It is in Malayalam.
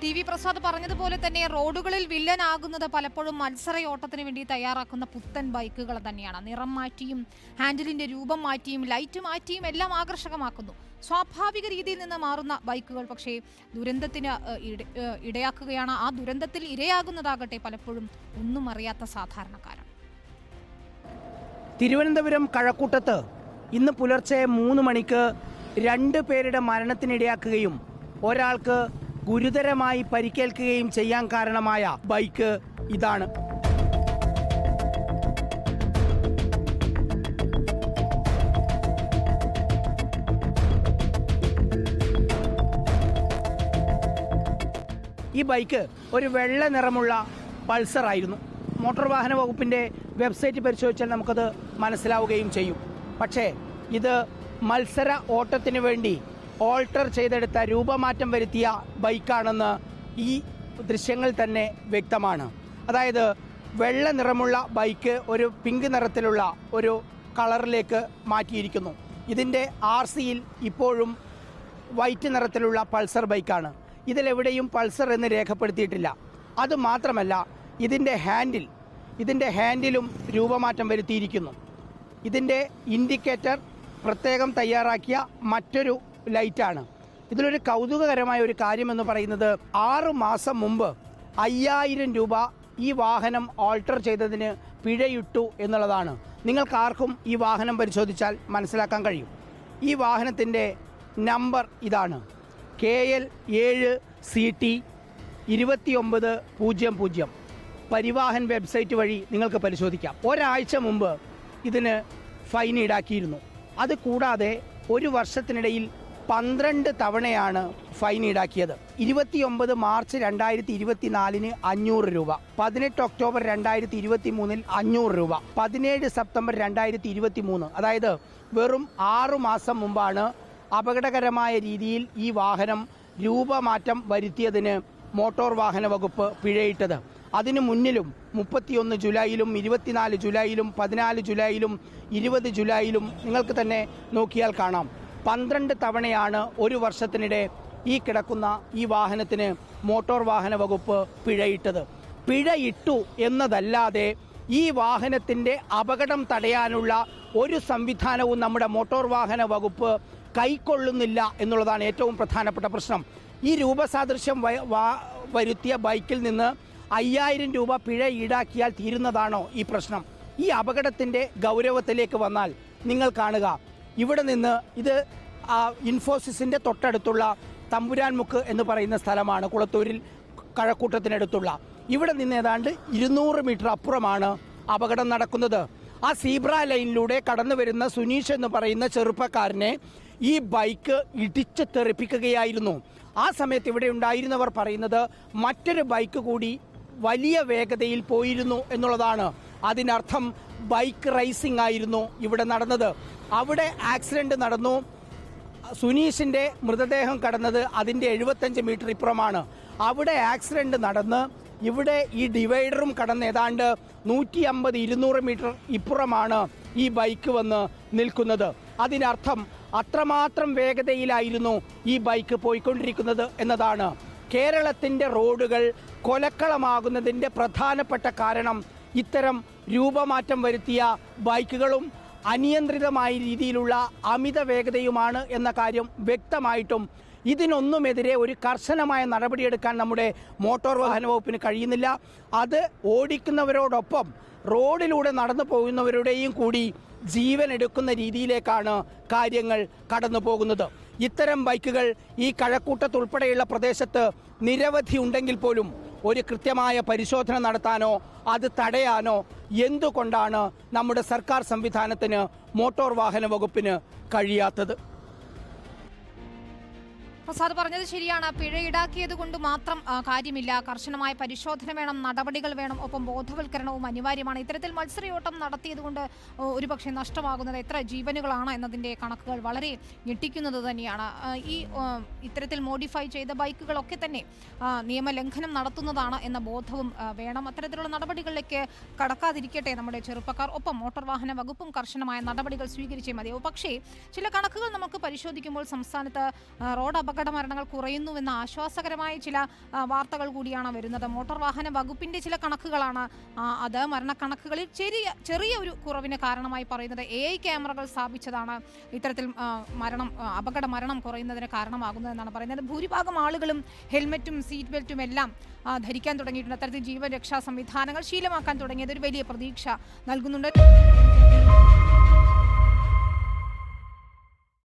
ടി വി പ്രസാദ് പറഞ്ഞതുപോലെ തന്നെ റോഡുകളിൽ വില്ലനാകുന്നത് പലപ്പോഴും മത്സരയോട്ടത്തിന് വേണ്ടി തയ്യാറാക്കുന്ന പുത്തൻ ബൈക്കുകൾ തന്നെയാണ്. നിറം മാറ്റിയും ഹാൻഡിലിന്റെ രൂപം മാറ്റിയും ലൈറ്റ് മാറ്റിയും എല്ലാം ആകർഷകമാക്കുന്നു. സ്വാഭാവിക രീതിയിൽ നിന്ന് മാറുന്ന ബൈക്കുകൾ പക്ഷേ ദുരന്തത്തിന് ഇടയാക്കുകയാണ്. ആ ദുരന്തത്തിൽ ഇരയാകുന്നതാകട്ടെ പലപ്പോഴും ഒന്നും അറിയാത്ത സാധാരണക്കാരാണ്. തിരുവനന്തപുരം കഴക്കൂട്ടത്ത് ഇന്ന് പുലർച്ചെ 3 മണിക്ക് 2 പേരുടെ മരണത്തിനിടയാക്കുകയും ഒരാൾക്ക് ഗുരുതരമായി പരിക്കേൽക്കുകയും ചെയ്യാൻ കാരണമായ ബൈക്ക് ഇതാണ്. ഈ ബൈക്ക് ഒരു വെള്ള നിറമുള്ള പൾസർ ആയിരുന്നു. മോട്ടോർ വാഹന വകുപ്പിൻ്റെ വെബ്സൈറ്റ് പരിശോധിച്ചാൽ നമുക്കത് മനസ്സിലാവുകയും ചെയ്യും. പക്ഷേ ഇത് മത്സര ഓട്ടത്തിന് വേണ്ടി ഓൾട്ടർ ചെയ്തെടുത്ത രൂപമാറ്റം വരുത്തിയ ബൈക്കാണെന്ന് ഈ ദൃശ്യങ്ങൾ തന്നെ വ്യക്തമാണ്. അതായത് വെള്ള നിറമുള്ള ബൈക്ക് ഒരു പിങ്ക് നിറത്തിലുള്ള ഒരു കളറിലേക്ക് മാറ്റിയിരിക്കുന്നു. ഇതിൻ്റെ RCയിൽ ഇപ്പോഴും വൈറ്റ് നിറത്തിലുള്ള പൾസർ ബൈക്കാണ്. ഇതിലെവിടെയും പൾസർ എന്ന് രേഖപ്പെടുത്തിയിട്ടില്ല. അതുമാത്രമല്ല, ഇതിൻ്റെ ഹാൻഡിലും രൂപമാറ്റം വരുത്തിയിരിക്കുന്നു. ഇതിൻ്റെ ഇൻഡിക്കേറ്റർ പ്രത്യേകം തയ്യാറാക്കിയ മറ്റൊരു ലൈറ്റാണ്. ഇതിലൊരു കൗതുകകരമായ ഒരു കാര്യമെന്ന് പറയുന്നത് 6 മാസം മുമ്പ് 5000 രൂപ ഈ വാഹനം ഓൾട്ടർ ചെയ്തതിന് പിഴയിട്ടു എന്നുള്ളതാണ്. നിങ്ങൾക്കാർക്കും ഈ വാഹനം പരിശോധിച്ചാൽ മനസ്സിലാക്കാൻ കഴിയും. ഈ വാഹനത്തിൻ്റെ നമ്പർ ഇതാണ്, KL 7CT 2900. പരിവാഹൻ വെബ്സൈറ്റ് വഴി നിങ്ങൾക്ക് പരിശോധിക്കാം. ഒരാഴ്ച മുമ്പ് ഇതിന് ഫൈൻ ഈടാക്കിയിരുന്നു. അതുകൂടാതെ ഒരു വർഷത്തിനിടയിൽ 12 തവണയാണ് ഫൈൻ ഈടാക്കിയത്. 29 മാർച്ച് 2024 500 രൂപ, 18 ഒക്ടോബർ 2023 500 രൂപ, 17 സെപ്റ്റംബർ 2023, അതായത് വെറും 6 മാസം മുമ്പാണ് അപകടകരമായ രീതിയിൽ ഈ വാഹനം രൂപമാറ്റം വരുത്തിയതിന് മോട്ടോർ വാഹന വകുപ്പ് പിഴയിട്ടത്. അതിനു മുന്നിലും 31 ജൂലൈയിലും 24 ജൂലൈയിലും 14 ജൂലൈയിലും 20 ജൂലൈയിലും നിങ്ങൾക്ക് തന്നെ നോക്കിയാൽ കാണാം 12 തവണയാണ് ഒരു വർഷത്തിനിടെ ഈ കിടക്കുന്ന ഈ വാഹനത്തിന് മോട്ടോർ വാഹന വകുപ്പ് പിഴയിട്ടത്. പിഴയിട്ടു എന്നതല്ലാതെ ഈ വാഹനത്തിൻ്റെ അപകടം തടയാനുള്ള ഒരു സംവിധാനവും നമ്മുടെ മോട്ടോർ വാഹന വകുപ്പ് കൈക്കൊള്ളുന്നില്ല എന്നുള്ളതാണ് ഏറ്റവും പ്രധാനപ്പെട്ട പ്രശ്നം. ഈ രൂപസാദൃശ്യം വരുത്തിയ ബൈക്കിൽ നിന്ന് 5000 രൂപ പിഴ ഈടാക്കിയാൽ തീരുന്നതാണോ ഈ പ്രശ്നം? ഈ അപകടത്തിൻ്റെ ഗൗരവത്തിലേക്ക് വന്നാൽ നിങ്ങൾ കാണുക, ഇവിടെ നിന്ന് ഇത് ഇൻഫോസിസിൻ്റെ തൊട്ടടുത്തുള്ള തമ്പുരാൻമുക്ക് എന്ന് പറയുന്ന സ്ഥലമാണ്, കുളത്തൂരിൽ കഴക്കൂട്ടത്തിനടുത്തുള്ള. ഇവിടെ നിന്ന് ഏതാണ്ട് 200 മീറ്റർ അപ്പുറമാണ് അപകടം നടക്കുന്നത്. ആ സീബ്ര ലൈനിലൂടെ കടന്നു വരുന്ന സുനീഷ് എന്ന് പറയുന്ന ചെറുപ്പക്കാരനെ ഈ ബൈക്ക് ഇടിച്ച് തെറിപ്പിക്കുകയായിരുന്നു. ആ സമയത്ത് ഇവിടെ ഉണ്ടായിരുന്നവർ പറയുന്നത് മറ്റൊരു ബൈക്ക് കൂടി വലിയ വേഗതയിൽ പോയിരുന്നു എന്നുള്ളതാണ്. അതിനർത്ഥം ബൈക്ക് റേസിംഗ് ആയിരുന്നു ഇവിടെ നടന്നത്. അവിടെ ആക്സിഡന്റ് നടന്നു. സുനീഷിൻ്റെ മൃതദേഹം കടന്നത് അതിൻ്റെ 75 മീറ്റർ ഇപ്പുറമാണ്. അവിടെ ആക്സിഡന്റ് നടന്ന് ഇവിടെ ഈ ഡിവൈഡറും കടന്ന് ഏതാണ്ട് 150-200 മീറ്റർ ഇപ്പുറമാണ് ഈ ബൈക്ക് വന്ന് നിൽക്കുന്നത്. അതിനർത്ഥം അത്രമാത്രം വേഗതയിലായിരുന്നു ഈ ബൈക്ക് പോയിക്കൊണ്ടിരിക്കുന്നത് എന്നതാണ്. കേരളത്തിൻ്റെ റോഡുകൾ കൊലക്കളമാകുന്നതിൻ്റെ പ്രധാനപ്പെട്ട കാരണം ഇത്തരം രൂപമാറ്റം വരുത്തിയ ബൈക്കുകളും അനിയന്ത്രിതമായ രീതിയിലുള്ള അമിത വേഗതയുമാണ് എന്ന കാര്യം വ്യക്തമായിട്ടും ഇതിനൊന്നുമെതിരെ ഒരു കർശനമായ നടപടിയെടുക്കാൻ നമ്മുടെ മോട്ടോർ വാഹന വകുപ്പിന് കഴിയുന്നില്ല. അത് ഓടിക്കുന്നവരോടൊപ്പം റോഡിലൂടെ നടന്നു പോകുന്നവരുടെയും കൂടി ജീവൻ എടുക്കുന്ന രീതിയിലേക്കാണ് കാര്യങ്ങൾ കടന്നു പോകുന്നത്. ഇത്തരം ബൈക്കുകൾ ഈ കഴക്കൂട്ടത്തുൾപ്പെടെയുള്ള പ്രദേശത്ത് നിരവധി ഉണ്ടെങ്കിൽ പോലും ഒരു കൃത്യമായ പരിശോധന നടത്താനോ അത് തടയാനോ എന്തുകൊണ്ടാണ് നമ്മുടെ സർക്കാർ സംവിധാനത്തിന് മോട്ടോർ വാഹന വകുപ്പിന് കഴിയാത്തത്? പ്രസാദ് പറഞ്ഞത് ശരിയാണ്. പിഴ ഈടാക്കിയത് കൊണ്ട് മാത്രം കാര്യമില്ല. കർശനമായ പരിശോധന വേണം, നടപടികൾ വേണം, ഒപ്പം ബോധവൽക്കരണവും അനിവാര്യമാണ്. ഇത്തരത്തിൽ മത്സരയോട്ടം നടത്തിയത് കൊണ്ട് ഒരുപക്ഷെ നഷ്ടമാകുന്നത് എത്ര ജീവനുകളാണ് എന്നതിൻ്റെ കണക്കുകൾ വളരെ ഞെട്ടിക്കുന്നത് തന്നെയാണ്. ഇത്തരത്തിൽ മോഡിഫൈ ചെയ്ത ബൈക്കുകളൊക്കെ തന്നെ നിയമലംഘനം നടത്തുന്നതാണ് എന്ന ബോധവും വേണം. അത്തരത്തിലുള്ള നടപടികളിലേക്ക് കടക്കാതിരിക്കട്ടെ നമ്മുടെ ചെറുപ്പക്കാർ. ഒപ്പം മോട്ടോർ വാഹന വകുപ്പും കർശനമായ നടപടികൾ സ്വീകരിച്ചേ മതിയാവും. പക്ഷേ ചില കണക്കുകൾ നമുക്ക് പരിശോധിക്കുമ്പോൾ സംസ്ഥാനത്ത് റോഡ് അപകട മരണങ്ങൾ കുറയുന്നുവെന്ന ആശ്വാസകരമായ ചില വാർത്തകൾ കൂടിയാണ് വരുന്നത്. മോട്ടോർ വാഹന വകുപ്പിന്റെ ചില കണക്കുകളാണ് അത്. മരണക്കണക്കുകളിൽ ചെറിയ ഒരു കുറവിന് കാരണമായി പറയുന്നത് AI ക്യാമറകൾ സ്ഥാപിച്ചതാണ് ഇത്തരത്തിൽ അപകട മരണം കുറയുന്നതിന് കാരണമാകുന്നതെന്നാണ് പറയുന്നത്. ഭൂരിഭാഗം ആളുകളും ഹെൽമറ്റും സീറ്റ് ബെൽറ്റും എല്ലാം ധരിക്കാൻ തുടങ്ങിയിട്ടുണ്ട്. അത്തരത്തിൽ ജീവൻ രക്ഷാ സംവിധാനങ്ങൾ ശീലമാക്കാൻ തുടങ്ങിയത് ഒരു വലിയ പ്രതീക്ഷ നൽകുന്നുണ്ട്.